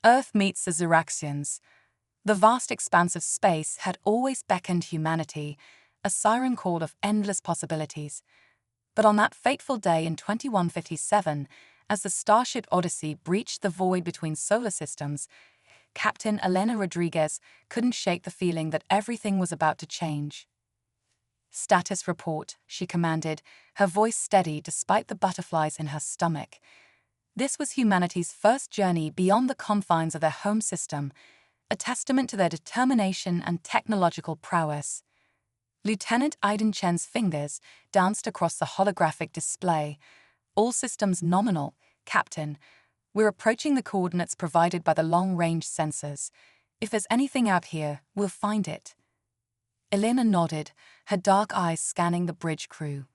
Earth meets the Zeraxians. The vast expanse of space had always beckoned humanity, a siren call of endless possibilities. But on that fateful day in 2157, as the Starship Odyssey breached the void between solar systems, Captain Elena Rodriguez couldn't shake the feeling that everything was about to change. "Status report," she commanded, her voice steady despite the butterflies in her stomach. This was humanity's first journey beyond the confines of their home system, a testament to their determination and technological prowess. Lieutenant Aiden Chen's fingers danced across the holographic display. "All systems nominal, Captain. We're approaching the coordinates provided by the long-range sensors. If there's anything out here, we'll find it." Elena nodded, her dark eyes scanning the bridge crew.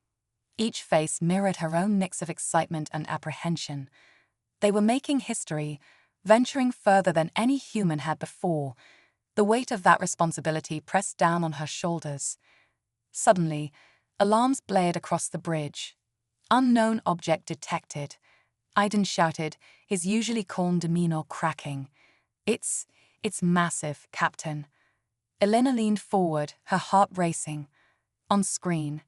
Each face mirrored her own mix of excitement and apprehension. They were making history, venturing further than any human had before. The weight of that responsibility pressed down on her shoulders. Suddenly, alarms blared across the bridge. "Unknown object detected," Aiden shouted, his usually calm demeanor cracking. It's massive, Captain." Elena leaned forward, her heart racing. On screen.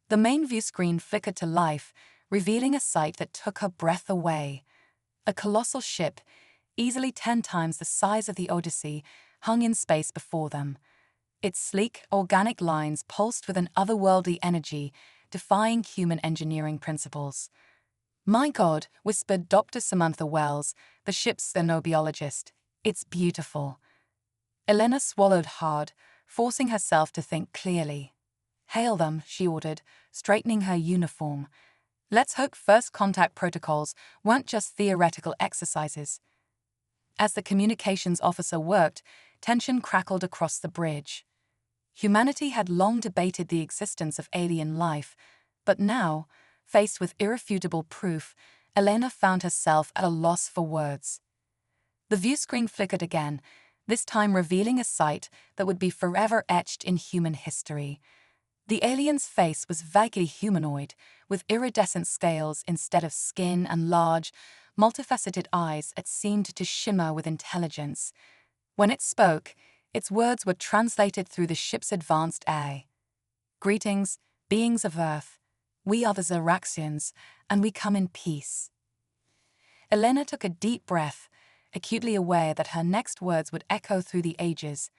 The main view screen flickered to life, revealing a sight that took her breath away. A colossal ship, easily 10 times the size of the Odyssey, hung in space before them. Its sleek, organic lines pulsed with an otherworldly energy, defying human engineering principles. "My God," whispered Dr. Samantha Wells, the ship's xenobiologist. "It's beautiful." Elena swallowed hard, forcing herself to think clearly. "Hail them," she ordered, straightening her uniform. "Let's hope first contact protocols weren't just theoretical exercises." As the communications officer worked, tension crackled across the bridge. Humanity had long debated the existence of alien life, but now, faced with irrefutable proof, Elena found herself at a loss for words. The view screen flickered again, this time revealing a sight that would be forever etched in human history. The alien's face was vaguely humanoid, with iridescent scales instead of skin and large, multifaceted eyes that seemed to shimmer with intelligence. When it spoke, its words were translated through the ship's advanced AI. "Greetings, beings of Earth. We are the Zeraxians, and we come in peace." Elena took a deep breath, acutely aware that her next words would echo through the ages.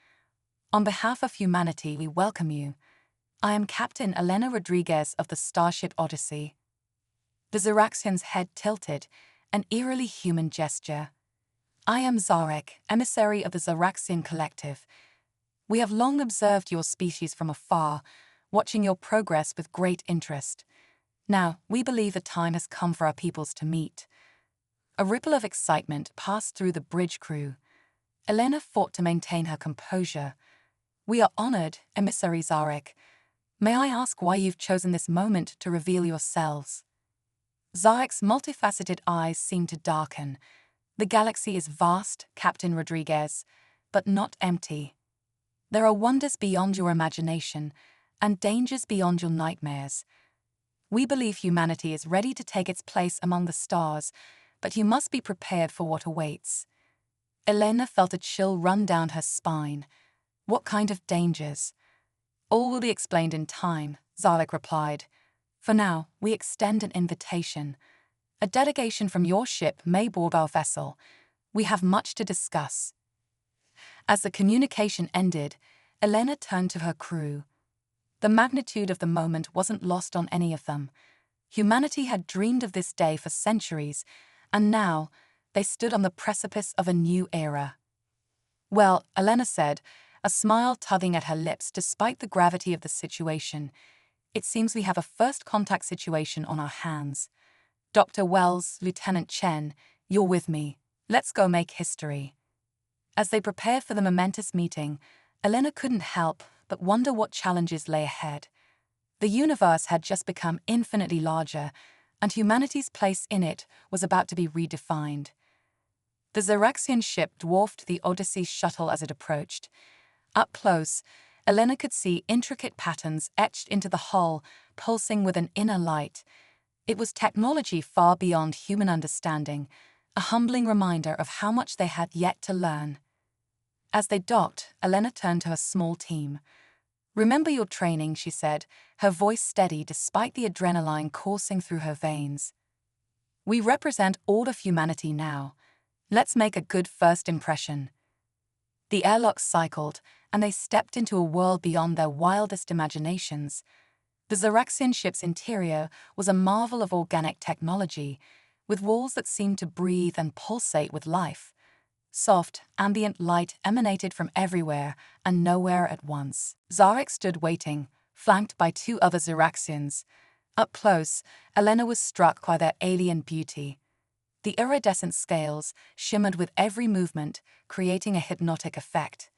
"On behalf of humanity, we welcome you. I am Captain Elena Rodriguez of the Starship Odyssey." The Zeraxian's head tilted, an eerily human gesture. "I am Zarek, emissary of the Zeraxian Collective. We have long observed your species from afar, watching your progress with great interest. Now, we believe the time has come for our peoples to meet." A ripple of excitement passed through the bridge crew. Elena fought to maintain her composure. "We are honored, Emissary Zarek. May I ask why you've chosen this moment to reveal yourselves?" Zarek's multifaceted eyes seemed to darken. "The galaxy is vast, Captain Rodriguez, but not empty. There are wonders beyond your imagination, and dangers beyond your nightmares. We believe humanity is ready to take its place among the stars, but you must be prepared for what awaits." Elena felt a chill run down her spine. "What kind of dangers?" "All will be explained in time," Zarek replied. "For now, we extend an invitation. A delegation from your ship may board our vessel. We have much to discuss." As the communication ended, Elena turned to her crew. The magnitude of the moment wasn't lost on any of them. Humanity had dreamed of this day for centuries, and now they stood on the precipice of a new era. "Well," Elena said, a smile tugging at her lips despite the gravity of the situation, "it seems we have a first contact situation on our hands. Dr. Wells, Lieutenant Chen, you're with me. Let's go make history." As they prepared for the momentous meeting, Elena couldn't help but wonder what challenges lay ahead. The universe had just become infinitely larger, and humanity's place in it was about to be redefined. The Zeraxian ship dwarfed the Odyssey's shuttle as it approached. Up close, Elena could see intricate patterns etched into the hull, pulsing with an inner light. It was technology far beyond human understanding, a humbling reminder of how much they had yet to learn. As they docked, Elena turned to her small team. "Remember your training," she said, her voice steady despite the adrenaline coursing through her veins. "We represent all of humanity now. Let's make a good first impression." The airlock cycled, and they stepped into a world beyond their wildest imaginations. The Xeraxian ship's interior was a marvel of organic technology, with walls that seemed to breathe and pulsate with life. Soft, ambient light emanated from everywhere and nowhere at once. Zarek stood waiting, flanked by two other Xeraxians. Up close, Elena was struck by their alien beauty. The iridescent scales shimmered with every movement, creating a hypnotic effect.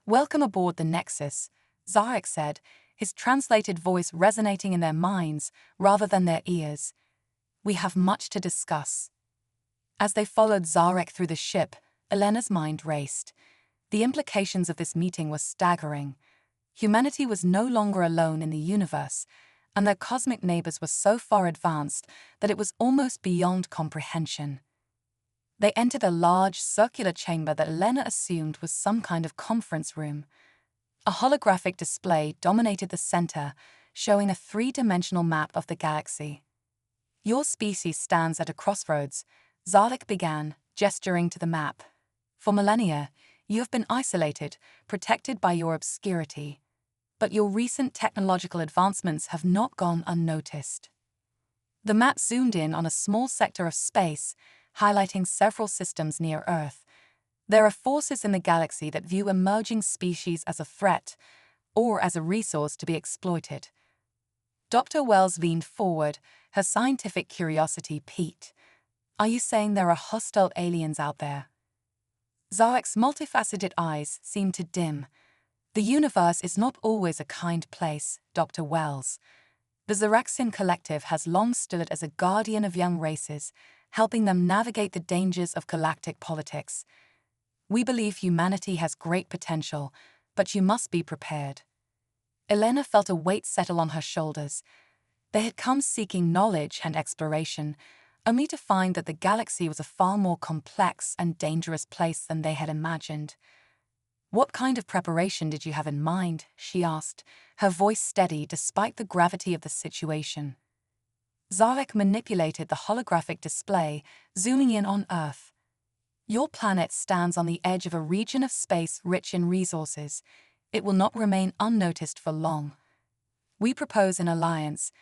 "Welcome aboard the Nexus," Zarek said, his translated voice resonating in their minds rather than their ears. "We have much to discuss." As they followed Zarek through the ship, Elena's mind raced. The implications of this meeting were staggering. Humanity was no longer alone in the universe, and their cosmic neighbors were so far advanced that it was almost beyond comprehension. They entered a large, circular chamber that Elena assumed was some kind of conference room. A holographic display dominated the center, showing a three-dimensional map of the galaxy. "Your species stands at a crossroads," Zarek began, gesturing to the map. "For millennia, you have been isolated, protected by your obscurity. But your recent technological advancements have not gone unnoticed." The map zoomed in on a small sector of space, highlighting several systems near Earth. There are forces in the galaxy that view emerging species as a threat or as a resource to be exploited. Dr. Wells leaned forward, her scientific curiosity piqued. "Are you saying there are hostile aliens out there?" Zarek's multifaceted eyes seemed to dim. "The universe is not always a kind place, Dr. Wells. The Xeraxian Collective has long stood as a guardian of young races, helping them navigate the dangers of galactic politics. We believe humanity has great potential, but you must be prepared." Elena felt a weight settle on her shoulders. They had come seeking knowledge and exploration, only to find that the galaxy was a far more complex and dangerous place than they had imagined. "What kind of preparation did you have in mind?" she asked, her voice steady despite the gravity of the situation. Zarek manipulated the holographic display, zooming in on Earth. "Your planet stands on the edge of a region of space rich in resources. It will not remain unnoticed for long. We propose an alliance,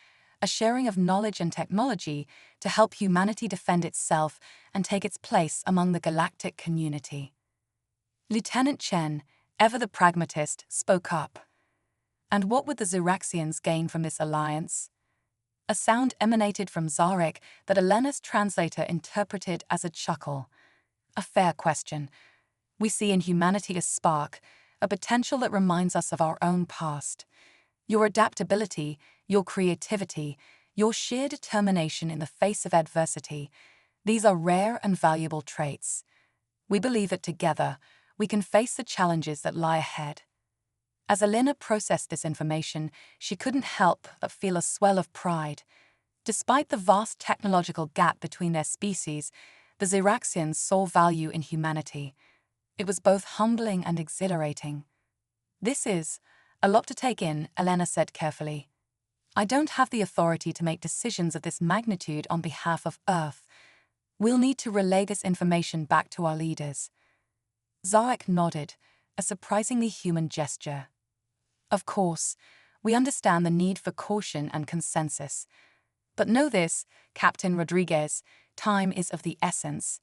a sharing of knowledge and technology to help humanity defend itself and take its place among the galactic community." Lieutenant Chen, ever the pragmatist, spoke up. "And what would the Xeraxians gain from this alliance?" A sound emanated from Zarek that Elena's translator interpreted as a chuckle. "A fair question. We see in humanity a spark, a potential that reminds us of our own past. Your adaptability, your creativity, your sheer determination in the face of adversity, these are rare and valuable traits. We believe that together, we can face the challenges that lie ahead." As Elena processed this information, she couldn't help but feel a swell of pride. Despite the vast technological gap between their species, the Xeraxians saw value in humanity. It was both humbling and exhilarating. "This is a lot to take in," Elena said carefully. "I don't have the authority to make decisions of this magnitude on behalf of Earth. We'll need to relay this information back to our leaders." Zarek nodded, a surprisingly human gesture. "Of course, we understand the need for caution and consensus. But know this, Captain Rodriguez, time is of the essence.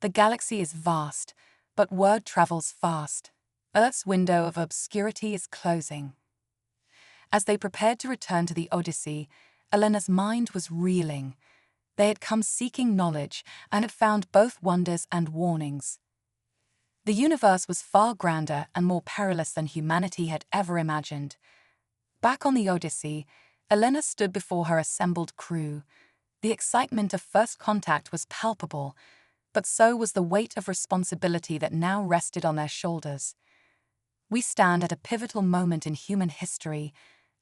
The galaxy is vast, but word travels fast. Earth's window of obscurity is closing." As they prepared to return to the Odyssey, Elena's mind was reeling. They had come seeking knowledge and had found both wonders and warnings. The universe was far grander and more perilous than humanity had ever imagined. Back on the Odyssey, Elena stood before her assembled crew. The excitement of first contact was palpable, but so was the weight of responsibility that now rested on their shoulders. "We stand at a pivotal moment in human history,"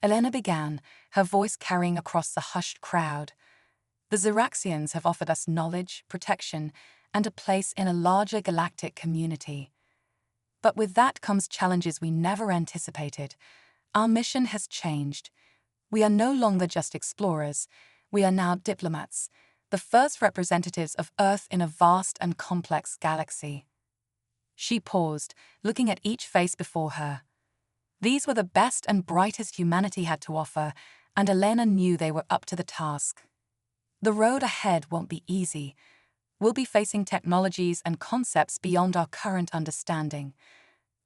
Elena began, her voice carrying across the hushed crowd. "The Xeraxians have offered us knowledge, protection, and a place in a larger galactic community. But with that comes challenges we never anticipated. Our mission has changed. We are no longer just explorers, we are now diplomats, the first representatives of Earth in a vast and complex galaxy. She paused, looking at each face before her. These were the best and brightest humanity had to offer, and Elena knew they were up to the task. The road ahead won't be easy. We'll be facing technologies and concepts beyond our current understanding.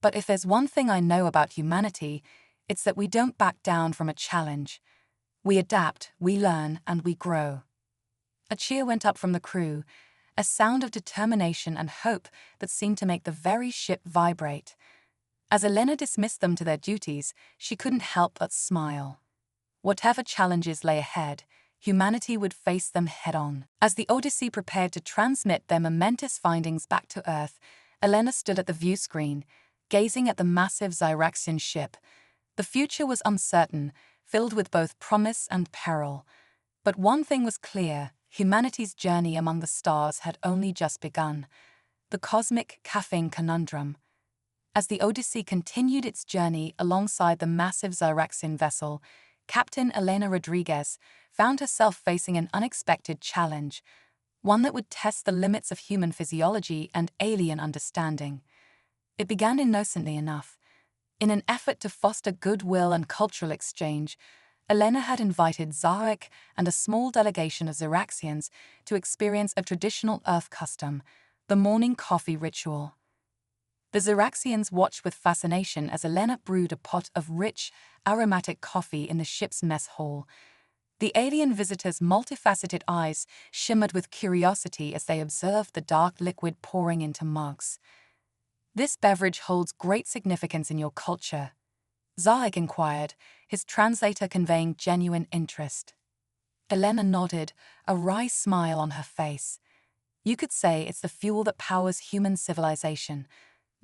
But if there's one thing I know about humanity, it's that we don't back down from a challenge. We adapt, we learn, and we grow. A cheer went up from the crew, a sound of determination and hope that seemed to make the very ship vibrate. As Elena dismissed them to their duties, she couldn't help but smile. Whatever challenges lay ahead, humanity would face them head-on. As the Odyssey prepared to transmit their momentous findings back to Earth, Elena stood at the view screen, gazing at the massive Zyraxian ship. The future was uncertain, filled with both promise and peril. But one thing was clear: humanity's journey among the stars had only just begun. The cosmic caffeine conundrum. As the Odyssey continued its journey alongside the massive Zyraxian vessel, Captain Elena Rodriguez found herself facing an unexpected challenge, one that would test the limits of human physiology and alien understanding. It began innocently enough. In an effort to foster goodwill and cultural exchange, Elena had invited Zarek and a small delegation of Zyraxians to experience a traditional Earth custom, the morning coffee ritual. The Zyraxians watched with fascination as Elena brewed a pot of rich, aromatic coffee in the ship's mess hall. The alien visitors' multifaceted eyes shimmered with curiosity as they observed the dark liquid pouring into mugs. "This beverage holds great significance in your culture," Zarek inquired, his translator conveying genuine interest. Elena nodded, a wry smile on her face. "You could say it's the fuel that powers human civilization.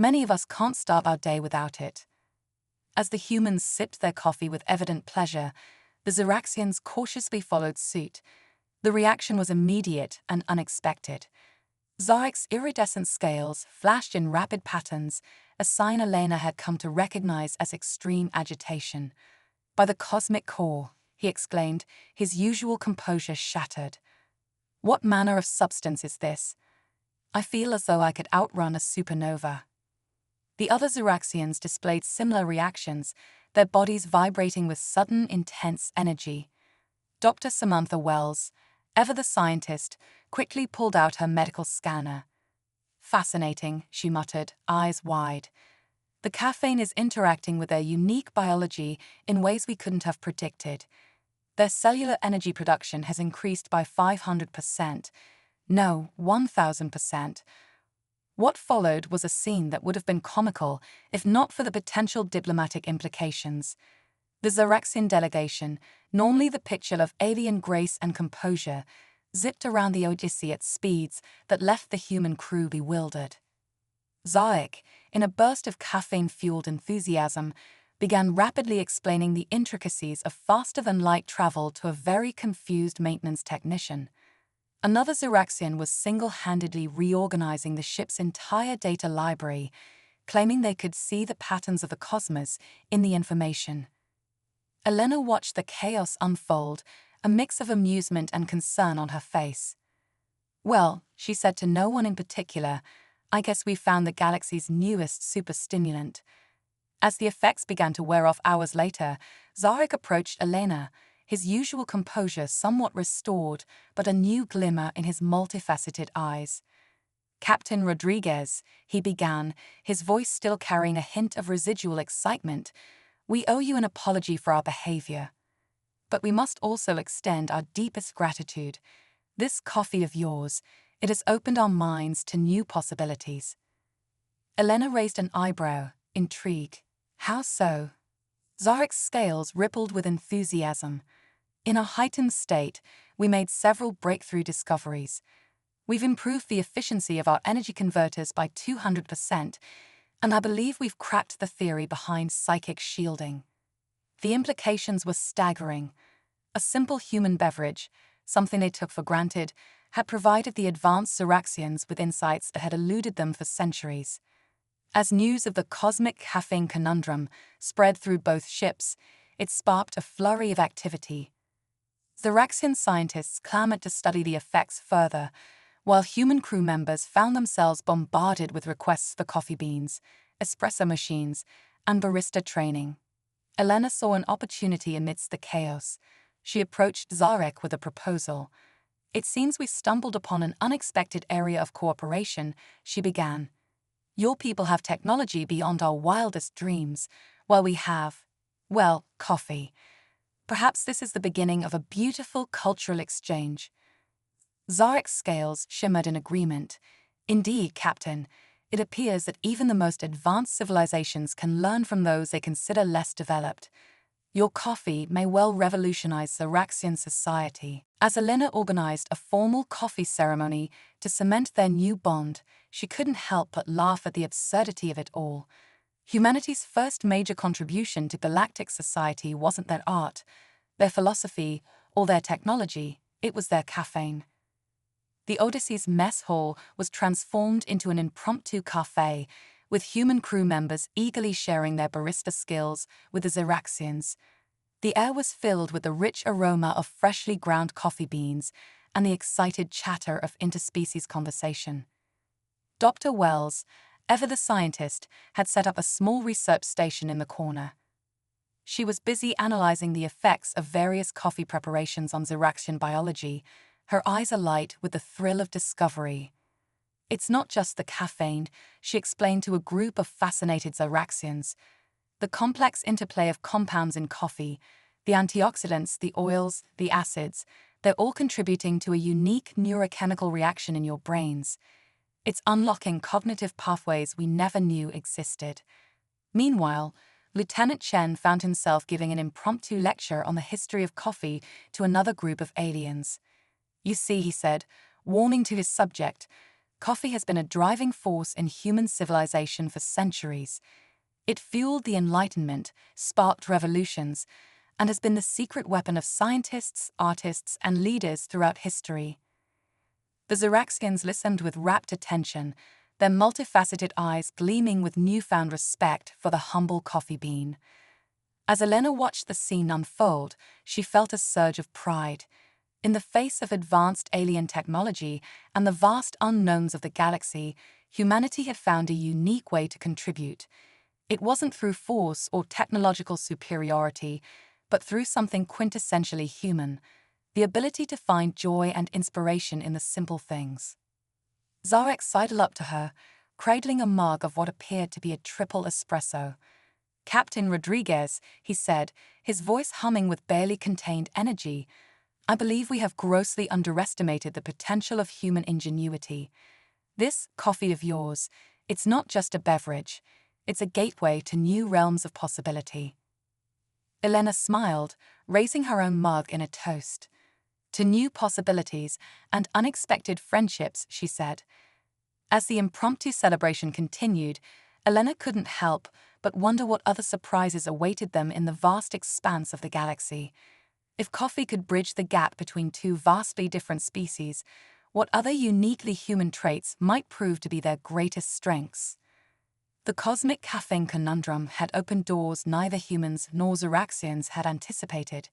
Many of us can't start our day without it." As the humans sipped their coffee with evident pleasure, the Zyraxians cautiously followed suit. The reaction was immediate and unexpected. Zarek's iridescent scales flashed in rapid patterns, a sign Elena had come to recognize as extreme agitation. "By the cosmic core," he exclaimed, his usual composure shattered. "What manner of substance is this? I feel as though I could outrun a supernova." The other Zyraxians displayed similar reactions, their bodies vibrating with sudden, intense energy. Dr. Samantha Wells, ever the scientist, quickly pulled out her medical scanner. "Fascinating," she muttered, eyes wide. "The caffeine is interacting with their unique biology in ways we couldn't have predicted. Their cellular energy production has increased by 500%. No, 1,000%. What followed was a scene that would have been comical if not for the potential diplomatic implications. The Zyraxian delegation, normally the picture of alien grace and composure, zipped around the Odyssey at speeds that left the human crew bewildered. Zarek, in a burst of caffeine-fueled enthusiasm, began rapidly explaining the intricacies of faster-than-light travel to a very confused maintenance technician. Another Zyraxian was single-handedly reorganizing the ship's entire data library, claiming they could see the patterns of the cosmos in the information. Elena watched the chaos unfold, a mix of amusement and concern on her face. "Well," she said to no one in particular, "I guess we found the galaxy's newest superstimulant." As the effects began to wear off hours later, Zarek approached Elena, his usual composure somewhat restored, but a new glimmer in his multifaceted eyes. "Captain Rodriguez," he began, his voice still carrying a hint of residual excitement, "we owe you an apology for our behavior. But we must also extend our deepest gratitude. This coffee of yours, it has opened our minds to new possibilities." Elena raised an eyebrow, intrigued. "How so?" Zarek's scales rippled with enthusiasm. "In a heightened state, we made several breakthrough discoveries. We've improved the efficiency of our energy converters by 200%, and I believe we've cracked the theory behind psychic shielding." The implications were staggering. A simple human beverage, something they took for granted, had provided the advanced Zeraxians with insights that had eluded them for centuries. As news of the cosmic caffeine conundrum spread through both ships, it sparked a flurry of activity. Zeraxian scientists clamored to study the effects further, while human crew members found themselves bombarded with requests for coffee beans, espresso machines, and barista training. Elena saw an opportunity amidst the chaos. She approached Zarek with a proposal. "It seems we stumbled upon an unexpected area of cooperation," she began. "Your people have technology beyond our wildest dreams, while we have, well, coffee. Perhaps this is the beginning of a beautiful cultural exchange." Zarek's scales shimmered in agreement. "Indeed, Captain, it appears that even the most advanced civilizations can learn from those they consider less developed. Your coffee may well revolutionize Zeraxian society." As Elena organized a formal coffee ceremony to cement their new bond, she couldn't help but laugh at the absurdity of it all. Humanity's first major contribution to galactic society wasn't their art, their philosophy, or their technology, it was their caffeine. The Odyssey's mess hall was transformed into an impromptu cafe, with human crew members eagerly sharing their barista skills with the Zeraxians. The air was filled with the rich aroma of freshly ground coffee beans and the excited chatter of interspecies conversation. Dr. Wells, ever the scientist, had set up a small research station in the corner. She was busy analyzing the effects of various coffee preparations on Zeraxian biology, her eyes alight with the thrill of discovery. "It's not just the caffeine," she explained to a group of fascinated Zeraxians. "The complex interplay of compounds in coffee, the antioxidants, the oils, the acids, they're all contributing to a unique neurochemical reaction in your brains. It's unlocking cognitive pathways we never knew existed." Meanwhile, Lieutenant Chen found himself giving an impromptu lecture on the history of coffee to another group of aliens. "You see," he said, warming to his subject, "coffee has been a driving force in human civilization for centuries. It fueled the Enlightenment, sparked revolutions, and has been the secret weapon of scientists, artists, and leaders throughout history." The Zeraxians listened with rapt attention, their multifaceted eyes gleaming with newfound respect for the humble coffee bean. As Elena watched the scene unfold, she felt a surge of pride. In the face of advanced alien technology and the vast unknowns of the galaxy, humanity had found a unique way to contribute. It wasn't through force or technological superiority, but through something quintessentially human, the ability to find joy and inspiration in the simple things. Zarek sidled up to her, cradling a mug of what appeared to be a triple espresso. "Captain Rodriguez," he said, his voice humming with barely contained energy, "I believe we have grossly underestimated the potential of human ingenuity. This coffee of yours, it's not just a beverage, it's a gateway to new realms of possibility." Elena smiled, raising her own mug in a toast. "To new possibilities and unexpected friendships," she said. As the impromptu celebration continued, Elena couldn't help but wonder what other surprises awaited them in the vast expanse of the galaxy. If coffee could bridge the gap between two vastly different species, what other uniquely human traits might prove to be their greatest strengths? The cosmic caffeine conundrum had opened doors neither humans nor Zeraxians had anticipated.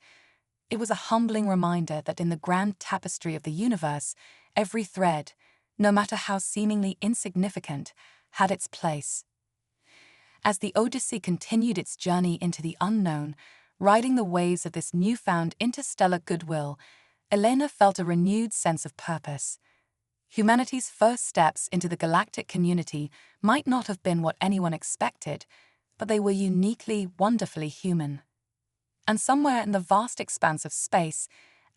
It was a humbling reminder that in the grand tapestry of the universe, every thread, no matter how seemingly insignificant, had its place. As the Odyssey continued its journey into the unknown, riding the waves of this newfound interstellar goodwill, Elena felt a renewed sense of purpose. Humanity's first steps into the galactic community might not have been what anyone expected, but they were uniquely, wonderfully human. And somewhere in the vast expanse of space,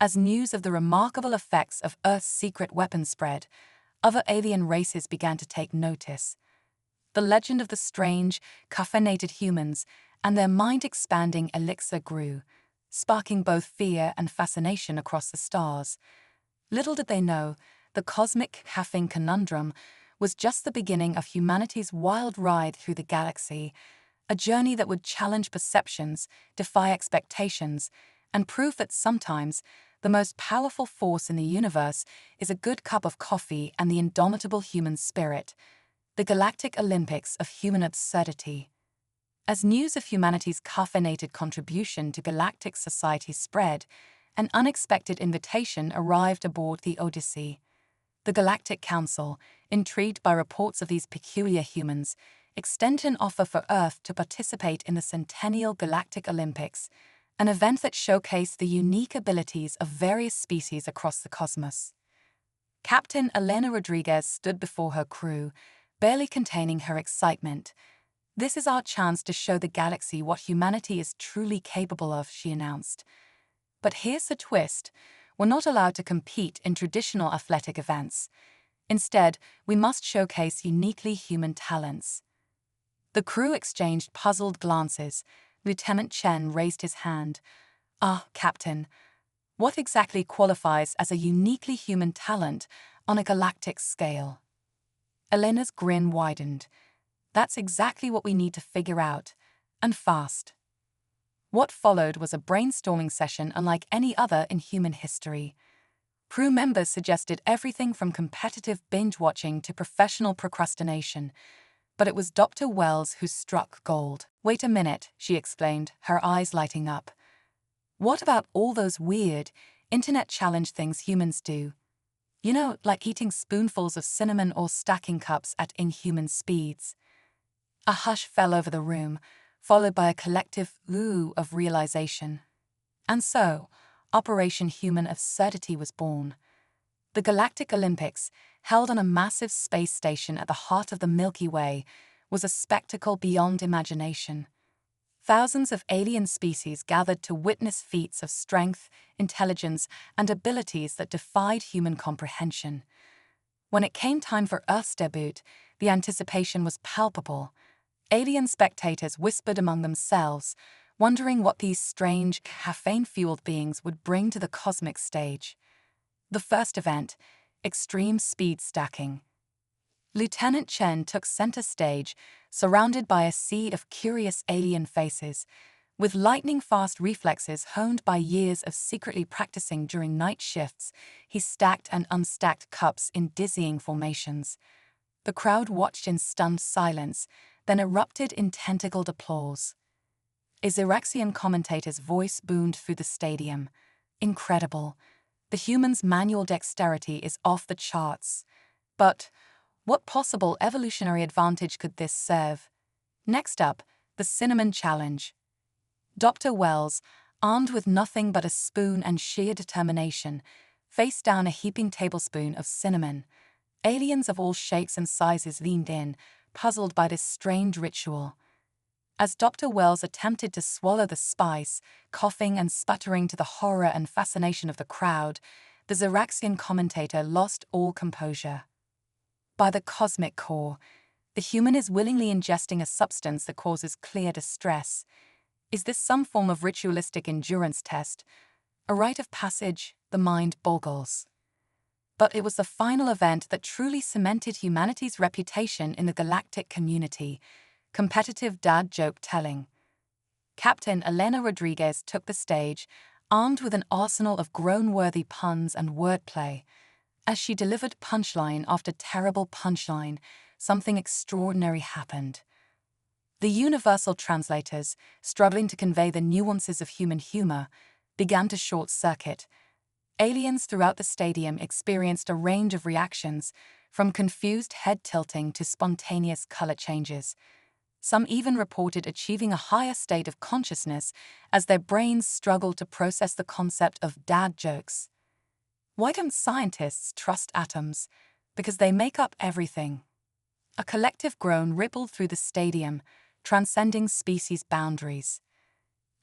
as news of the remarkable effects of Earth's secret weapon spread, other alien races began to take notice. The legend of the strange, caffeinated humans and their mind-expanding elixir grew, sparking both fear and fascination across the stars. Little did they know, the cosmic caffeine conundrum was just the beginning of humanity's wild ride through the galaxy, a journey that would challenge perceptions, defy expectations, and prove that sometimes The most powerful force in the universe is a good cup of coffee and the indomitable human spirit, the galactic Olympics of human absurdity. As news of humanity's caffeinated contribution to galactic society spread, an unexpected invitation arrived aboard the Odyssey. The Galactic Council, intrigued by reports of these peculiar humans, extended an offer for Earth to participate in the Centennial Galactic Olympics, an event that showcased the unique abilities of various species across the cosmos. Captain Elena Rodriguez stood before her crew, barely containing her excitement. "This is our chance to show the galaxy what humanity is truly capable of," she announced. But here's the twist. We're not allowed to compete in traditional athletic events. Instead, we must showcase uniquely human talents. The crew exchanged puzzled glances. Lieutenant Chen raised his hand. Captain, what exactly qualifies as a uniquely human talent on a galactic scale?" Elena's grin widened. "That's exactly what we need to figure out, and fast." What followed was a brainstorming session unlike any other in human history. Crew members suggested everything from competitive binge-watching to professional procrastination, but it was Dr. Wells who struck gold. "Wait a minute," she exclaimed, her eyes lighting up. "What about all those weird, internet challenge things humans do? You know, like eating spoonfuls of cinnamon or stacking cups at inhuman speeds." A hush fell over the room, followed by a collective ooh of realization. And so, Operation Human Absurdity was born. The Galactic Olympics, held on a massive space station at the heart of the Milky Way, was a spectacle beyond imagination. Thousands of alien species gathered to witness feats of strength, intelligence, and abilities that defied human comprehension. When it came time for Earth's debut, the anticipation was palpable. Alien spectators whispered among themselves, wondering what these strange, caffeine-fueled beings would bring to the cosmic stage. The first event, extreme speed stacking. Lieutenant Chen took center stage, surrounded by a sea of curious alien faces. With lightning-fast reflexes honed by years of secretly practicing during night shifts, he stacked and unstacked cups in dizzying formations. The crowd watched in stunned silence, then erupted in tentacled applause. A Xeraxian commentator's voice boomed through the stadium. "Incredible. The human's manual dexterity is off the charts. But what possible evolutionary advantage could this serve?" Next up, the Cinnamon Challenge. Dr. Wells, armed with nothing but a spoon and sheer determination, faced down a heaping tablespoon of cinnamon. Aliens of all shapes and sizes leaned in, puzzled by this strange ritual. As Dr. Wells attempted to swallow the spice, coughing and sputtering to the horror and fascination of the crowd, the Xeraxian commentator lost all composure. "By the cosmic core, the human is willingly ingesting a substance that causes clear distress. Is this some form of ritualistic endurance test? A rite of passage? The mind boggles." But it was the final event that truly cemented humanity's reputation in the galactic community: competitive dad joke telling. Captain Elena Rodriguez took the stage, armed with an arsenal of groan-worthy puns and wordplay. As she delivered punchline after terrible punchline, something extraordinary happened. The universal translators, struggling to convey the nuances of human humor, began to short-circuit. Aliens throughout the stadium experienced a range of reactions, from confused head tilting to spontaneous color changes. Some even reported achieving a higher state of consciousness as their brains struggled to process the concept of dad jokes. Why don't scientists trust atoms? Because they make up everything. A collective groan rippled through the stadium, transcending species boundaries.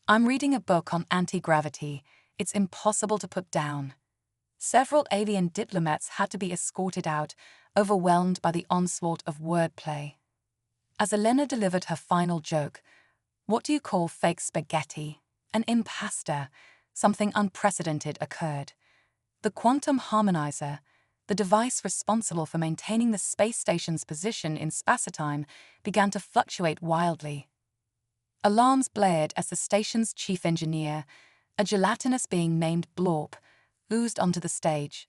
"I'm reading a book on anti-gravity. It's impossible to put down." Several alien diplomats had to be escorted out, overwhelmed by the onslaught of wordplay. As Elena delivered her final joke, "What do you call fake spaghetti? An impasta," something unprecedented occurred. The quantum harmonizer, the device responsible for maintaining the space station's position in spacetime, began to fluctuate wildly. Alarms blared as the station's chief engineer, a gelatinous being named Blorp, oozed onto the stage.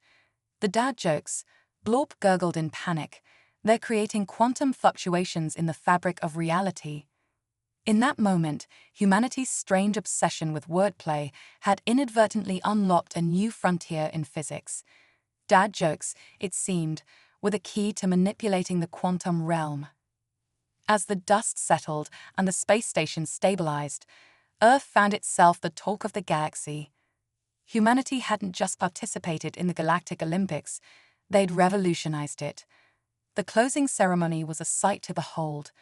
The dad jokes, Blorp gurgled in panic. They're creating quantum fluctuations in the fabric of reality. In that moment, humanity's strange obsession with wordplay had inadvertently unlocked a new frontier in physics. Dad jokes, it seemed, were the key to manipulating the quantum realm. As the dust settled and the space station stabilized, Earth found itself the talk of the galaxy. Humanity hadn't just participated in the Galactic Olympics, they'd revolutionized it. The closing ceremony was a sight to behold.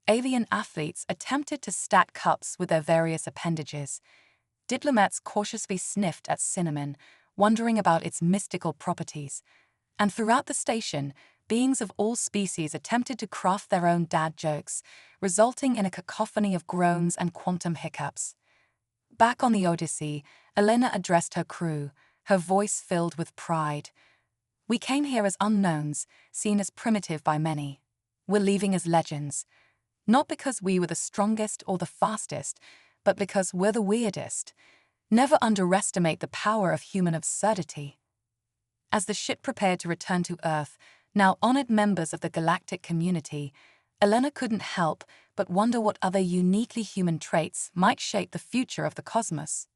Alien athletes attempted to stack cups with their various appendages. Diplomats cautiously sniffed at cinnamon, wondering about its mystical properties. And throughout the station, beings of all species attempted to craft their own dad jokes, resulting in a cacophony of groans and quantum hiccups. Back on the Odyssey, Elena addressed her crew, her voice filled with pride. "We came here as unknowns, seen as primitive by many. We're leaving as legends. Not because we were the strongest or the fastest, but because we're the weirdest. Never underestimate the power of human absurdity." As the ship prepared to return to Earth, now honored members of the galactic community, Elena couldn't help but wonder what other uniquely human traits might shape the future of the cosmos.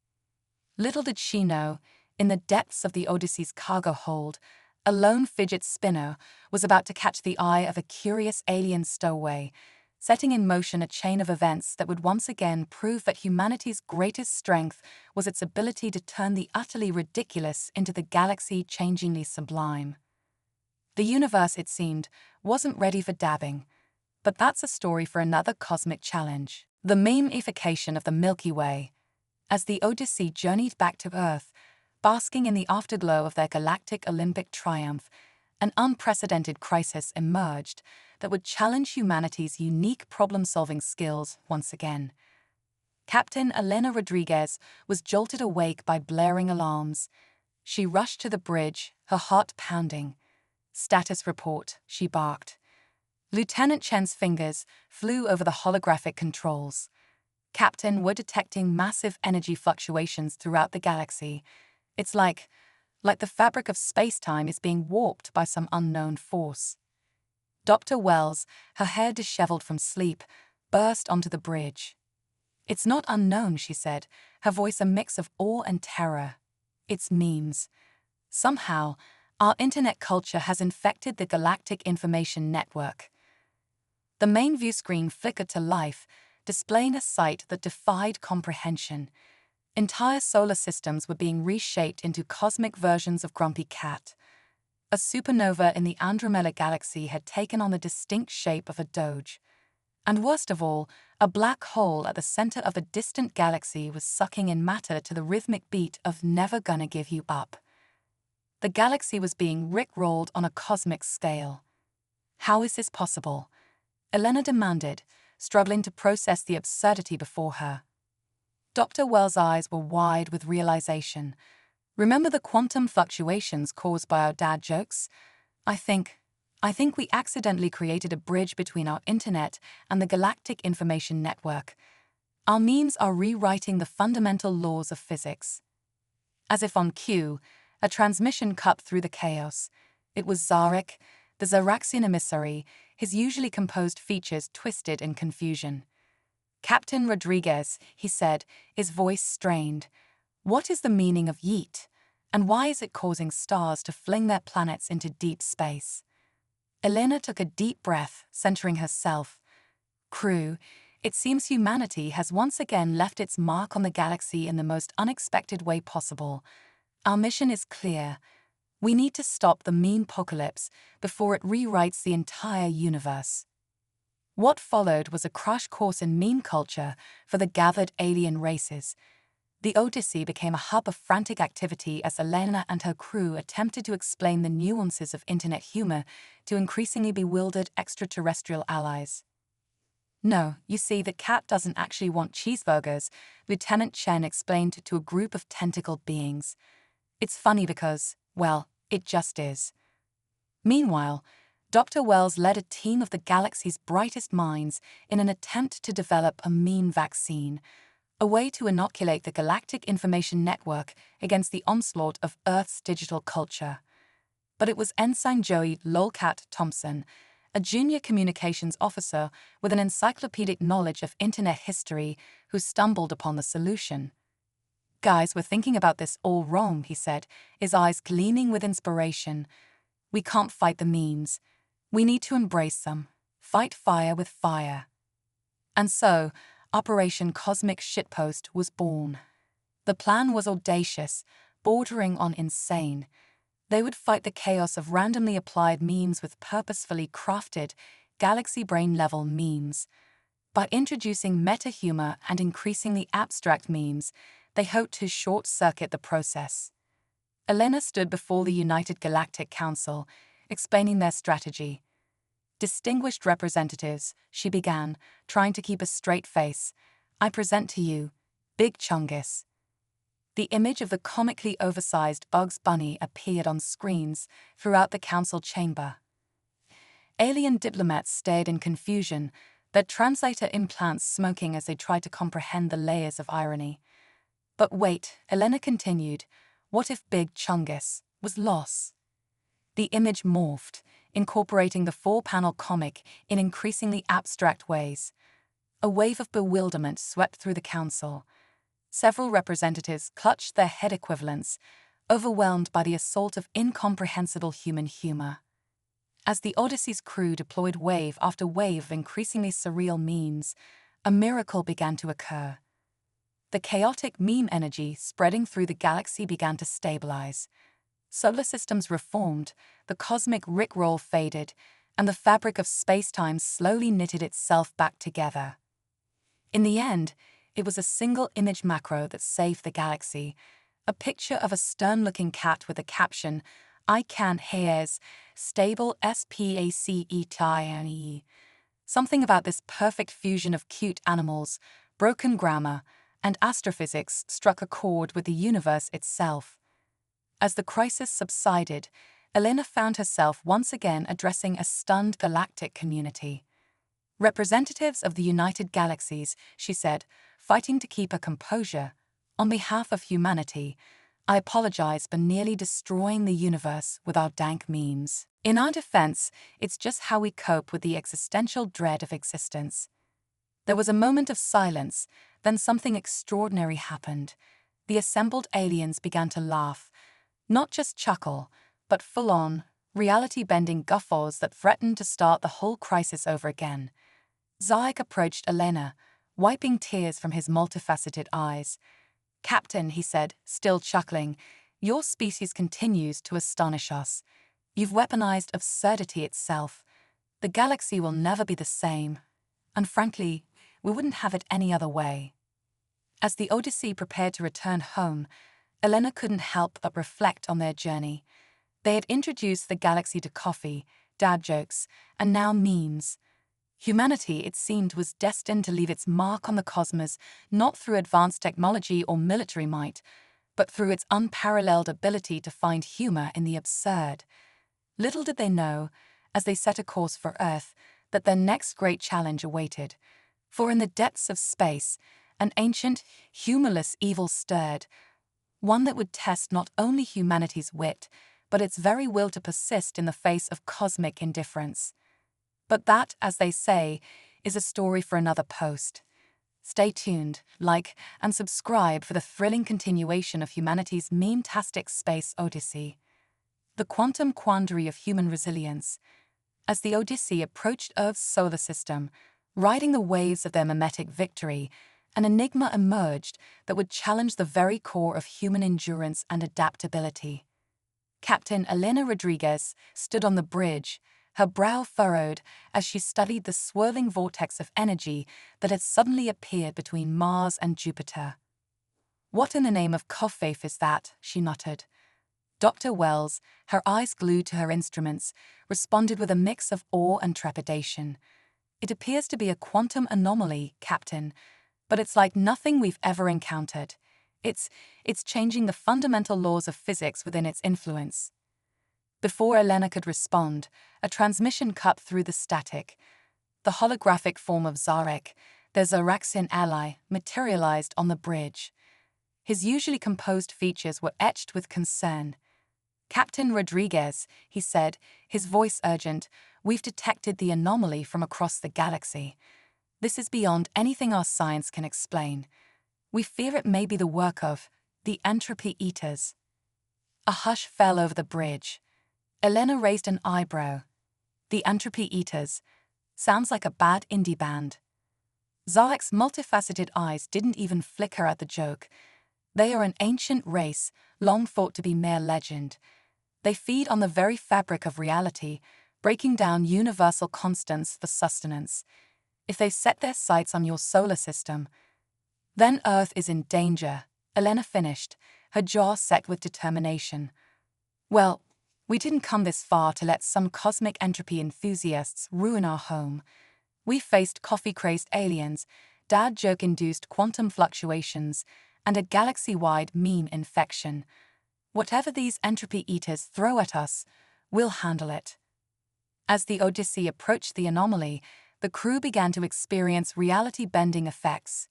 Little did she know, in the depths of the Odyssey's cargo hold, a lone fidget spinner was about to catch the eye of a curious alien stowaway, setting in motion a chain of events that would once again prove that humanity's greatest strength was its ability to turn the utterly ridiculous into the galaxy-changingly sublime. The universe, it seemed, wasn't ready for dabbing, but that's a story for another cosmic challenge. The meme-ification of the Milky Way. As the Odyssey journeyed back to Earth, basking in the afterglow of their galactic Olympic triumph, an unprecedented crisis emerged that would challenge humanity's unique problem-solving skills once again. Captain Elena Rodriguez was jolted awake by blaring alarms. She rushed to the bridge, her heart pounding. "Status report," she barked. Lieutenant Chen's fingers flew over the holographic controls. "Captain, we're detecting massive energy fluctuations throughout the galaxy. It's like the fabric of space-time is being warped by some unknown force." Dr. Wells, her hair disheveled from sleep, burst onto the bridge. "It's not unknown," she said, her voice a mix of awe and terror. "It's memes. Somehow, our internet culture has infected the Galactic Information Network." The main view screen flickered to life, displaying a sight that defied comprehension. Entire solar systems were being reshaped into cosmic versions of Grumpy Cat. A supernova in the Andromeda Galaxy had taken on the distinct shape of a doge. And worst of all, a black hole at the center of a distant galaxy was sucking in matter to the rhythmic beat of "Never Gonna Give You Up." The galaxy was being rickrolled on a cosmic scale. How is this possible? Elena demanded, struggling to process the absurdity before her. Dr. Wells' eyes were wide with realization. "Remember the quantum fluctuations caused by our dad jokes? I think we accidentally created a bridge between our internet and the Galactic Information Network. Our memes are rewriting the fundamental laws of physics." As if on cue, a transmission cut through the chaos. It was Zarek, the Zaraxian emissary, his usually composed features twisted in confusion. "Captain Rodriguez," he said, his voice strained. "What is the meaning of yeet? And why is it causing stars to fling their planets into deep space?" Elena took a deep breath, centering herself. "Crew, it seems humanity has once again left its mark on the galaxy in the most unexpected way possible. Our mission is clear. We need to stop the meme-pocalypse before it rewrites the entire universe." What followed was a crash course in meme culture for the gathered alien races. The Odyssey became a hub of frantic activity as Elena and her crew attempted to explain the nuances of internet humor to increasingly bewildered extraterrestrial allies. "No, you see, the cat doesn't actually want cheeseburgers," Lieutenant Chen explained to a group of tentacled beings. "It's funny because, well, it just is." Meanwhile, Dr. Wells led a team of the galaxy's brightest minds in an attempt to develop a meme vaccine. a way to inoculate the galactic information network against the onslaught of Earth's digital culture. But it was Ensign Joey Lolcat Thompson, a junior communications officer with an encyclopedic knowledge of internet history, who stumbled upon the solution. "Guys, we're thinking about this all wrong," he said, his eyes gleaming with inspiration. "We can't fight the memes. We need to embrace them. Fight fire with fire." And so, Operation Cosmic Shitpost was born. The plan was audacious, bordering on insane. They would fight the chaos of randomly applied memes with purposefully crafted, galaxy brain-level memes. By introducing meta-humor and increasingly abstract memes, they hoped to short-circuit the process. Elena stood before the United Galactic Council, explaining their strategy. "Distinguished representatives," she began, trying to keep a straight face, "I present to you Big Chungus." The image of the comically oversized Bugs Bunny appeared on screens throughout the council chamber. Alien diplomats stared in confusion, their translator implants smoking as they tried to comprehend the layers of irony. "But wait," Elena continued, "what if Big Chungus was lost?" The image morphed, incorporating the four-panel comic in increasingly abstract ways. A wave of bewilderment swept through the council. Several representatives clutched their head equivalents, overwhelmed by the assault of incomprehensible human humor. As the Odyssey's crew deployed wave after wave of increasingly surreal memes, a miracle began to occur. The chaotic meme energy spreading through the galaxy began to stabilize. Solar systems reformed, the cosmic rickroll faded, and the fabric of space-time slowly knitted itself back together. In the end, it was a single-image macro that saved the galaxy, a picture of a stern-looking cat with the caption, "I can't hears, stable SPACE. Something about this perfect fusion of cute animals, broken grammar, and astrophysics struck a chord with the universe itself. As the crisis subsided, Elena found herself once again addressing a stunned galactic community. "Representatives of the United Galaxies," she said, fighting to keep her composure, "on behalf of humanity, I apologize for nearly destroying the universe with our dank memes. In our defense, it's just how we cope with the existential dread of existence." There was a moment of silence, then something extraordinary happened. The assembled aliens began to laugh. Not just chuckle, but full-on, reality-bending guffaws that threatened to start the whole crisis over again. Zayek approached Elena, wiping tears from his multifaceted eyes. "Captain," he said, still chuckling, "your species continues to astonish us. You've weaponized absurdity itself. The galaxy will never be the same. And frankly, we wouldn't have it any other way." As the Odyssey prepared to return home, Elena couldn't help but reflect on their journey. They had introduced the galaxy to coffee, dad jokes, and now memes. Humanity, it seemed, was destined to leave its mark on the cosmos not through advanced technology or military might, but through its unparalleled ability to find humor in the absurd. Little did they know, as they set a course for Earth, that their next great challenge awaited. For in the depths of space, an ancient, humorless evil stirred, one that would test not only humanity's wit, but its very will to persist in the face of cosmic indifference. But that, as they say, is a story for another post. Stay tuned, like, and subscribe for the thrilling continuation of humanity's meme-tastic space odyssey. The quantum quandary of human resilience. As the Odyssey approached Earth's solar system, riding the waves of their mimetic victory, an enigma emerged that would challenge the very core of human endurance and adaptability. Captain Elena Rodriguez stood on the bridge, her brow furrowed as she studied the swirling vortex of energy that had suddenly appeared between Mars and Jupiter. "What in the name of Koffafe is that?" she muttered. Dr. Wells, her eyes glued to her instruments, responded with a mix of awe and trepidation. "It appears to be a quantum anomaly, Captain, but it's like nothing we've ever encountered. It's changing the fundamental laws of physics within its influence." Before Elena could respond, a transmission cut through the static. The holographic form of Zarek, their Zoraxian ally materialized on the bridge. His usually composed features were etched with concern. "Captain Rodriguez," he said, his voice urgent, "we've detected the anomaly from across the galaxy. This is beyond anything our science can explain. We fear it may be the work of the entropy eaters." A hush fell over the bridge. Elena raised an eyebrow. The entropy eaters. Sounds like a bad indie band. Zarek's multifaceted eyes didn't even flicker at the joke. They are an ancient race, long thought to be mere legend. They feed on the very fabric of reality, breaking down universal constants for sustenance. If they set their sights on your solar system, then Earth is in danger, Elena finished, her jaw set with determination. "Well, we didn't come this far to let some cosmic entropy enthusiasts ruin our home. We faced coffee-crazed aliens, dad joke-induced quantum fluctuations, and a galaxy-wide meme infection. Whatever these entropy eaters throw at us, we'll handle it." As the Odyssey approached the anomaly, the crew began to experience reality-bending effects.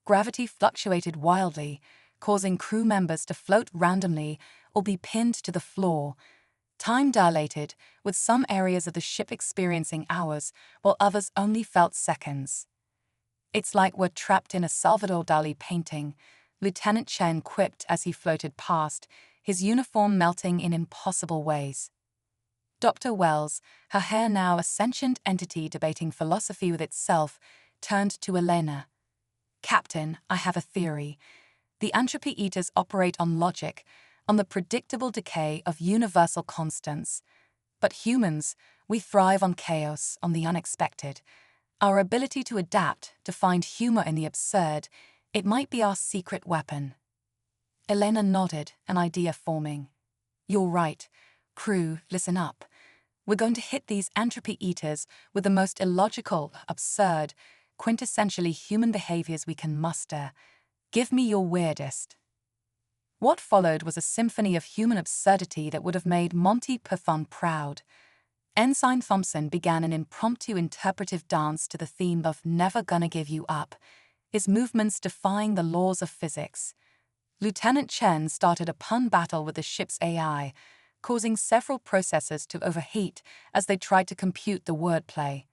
Gravity fluctuated wildly, causing crew members to float randomly or be pinned to the floor. Time dilated, with some areas of the ship experiencing hours, while others only felt seconds. "It's like we're trapped in a Salvador Dali painting," Lieutenant Chen quipped as he floated past, his uniform melting in impossible ways. Dr. Wells, her hair now a sentient entity debating philosophy with itself, turned to Elena. "Captain, I have a theory. The entropy eaters operate on logic, on the predictable decay of universal constants. But humans, we thrive on chaos, on the unexpected. Our ability to adapt, to find humor in the absurd, it might be our secret weapon." Elena nodded, an idea forming. "You're right. Crew, listen up. We're going to hit these entropy eaters with the most illogical, absurd, quintessentially human behaviors we can muster. Give me your weirdest." What followed was a symphony of human absurdity that would have made Monty Python proud. Ensign Thompson began an impromptu interpretive dance to the theme of "Never Gonna Give You Up," his movements defying the laws of physics. Lieutenant Chen started a pun battle with the ship's AI, causing several processors to overheat as they tried to compute the wordplay.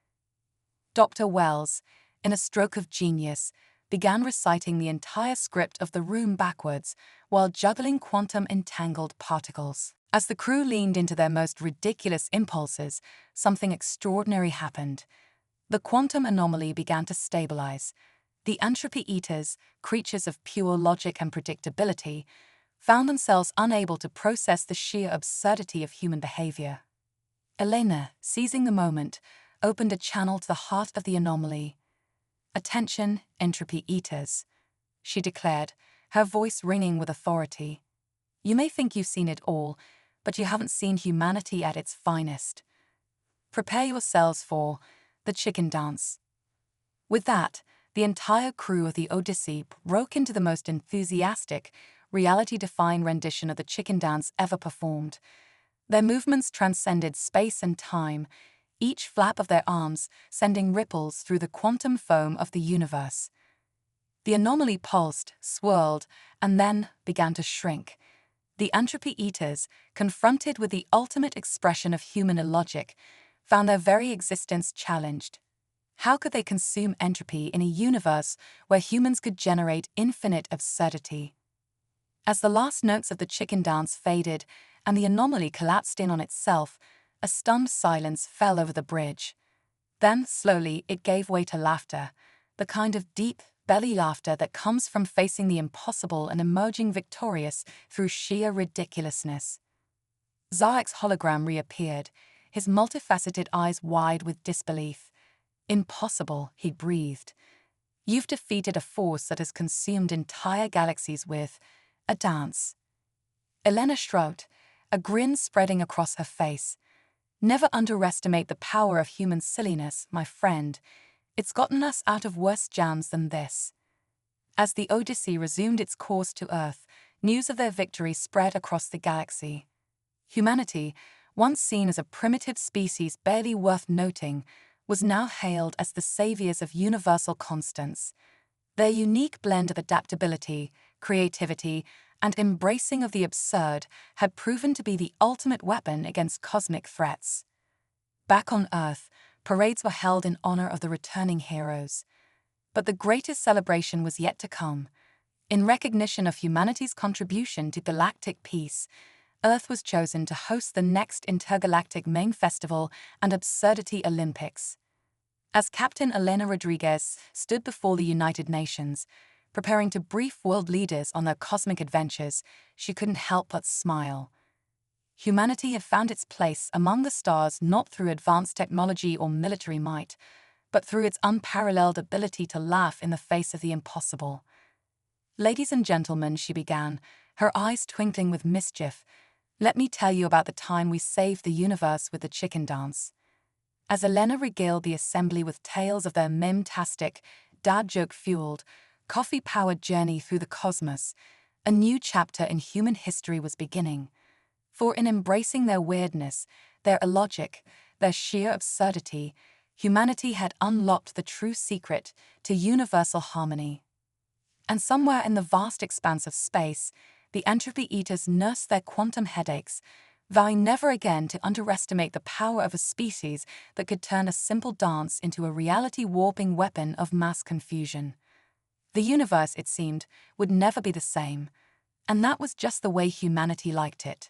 Dr. Wells, in a stroke of genius, began reciting the entire script of The Room backwards while juggling quantum-entangled particles. As the crew leaned into their most ridiculous impulses, something extraordinary happened. The quantum anomaly began to stabilize. The entropy eaters, creatures of pure logic and predictability, found themselves unable to process the sheer absurdity of human behavior. Elena, seizing the moment, opened a channel to the heart of the anomaly. "Attention, entropy eaters," she declared, her voice ringing with authority. "You may think you've seen it all, but you haven't seen humanity at its finest. Prepare yourselves for the chicken dance." With that, the entire crew of the Odyssey broke into the most enthusiastic, reality-defying rendition of the chicken dance ever performed. Their movements transcended space and time, each flap of their arms sending ripples through the quantum foam of the universe. The anomaly pulsed, swirled, and then began to shrink. The entropy eaters, confronted with the ultimate expression of human illogic, found their very existence challenged. How could they consume entropy in a universe where humans could generate infinite absurdity? As the last notes of the chicken dance faded and the anomaly collapsed in on itself, a stunned silence fell over the bridge. Then, slowly, it gave way to laughter, the kind of deep, belly laughter that comes from facing the impossible and emerging victorious through sheer ridiculousness. Zarek's hologram reappeared, his multifaceted eyes wide with disbelief. "Impossible," he breathed. "You've defeated a force that has consumed entire galaxies with a dance." Elena shrugged, a grin spreading across her face. "Never underestimate the power of human silliness, my friend. It's gotten us out of worse jams than this." As the Odyssey resumed its course to Earth, news of their victory spread across the galaxy. Humanity, once seen as a primitive species barely worth noting, was now hailed as the saviors of universal constants. Their unique blend of adaptability, creativity, and embracing of the absurd had proven to be the ultimate weapon against cosmic threats. Back on Earth, parades were held in honor of the returning heroes. But the greatest celebration was yet to come. In recognition of humanity's contribution to galactic peace, Earth was chosen to host the next intergalactic main festival and absurdity Olympics. As Captain Elena Rodriguez stood before the United Nations, preparing to brief world leaders on their cosmic adventures, she couldn't help but smile. Humanity had found its place among the stars not through advanced technology or military might, but through its unparalleled ability to laugh in the face of the impossible. "Ladies and gentlemen," she began, her eyes twinkling with mischief, "let me tell you about the time we saved the universe with the chicken dance." As Elena regaled the assembly with tales of their meme-tastic, dad-joke-fueled, coffee-powered journey through the cosmos, a new chapter in human history was beginning. For in embracing their weirdness, their illogic, their sheer absurdity, humanity had unlocked the true secret to universal harmony. And somewhere in the vast expanse of space, the entropy eaters nursed their quantum headaches, vowing never again to underestimate the power of a species that could turn a simple dance into a reality-warping weapon of mass confusion. The universe, it seemed, would never be the same, and that was just the way humanity liked it.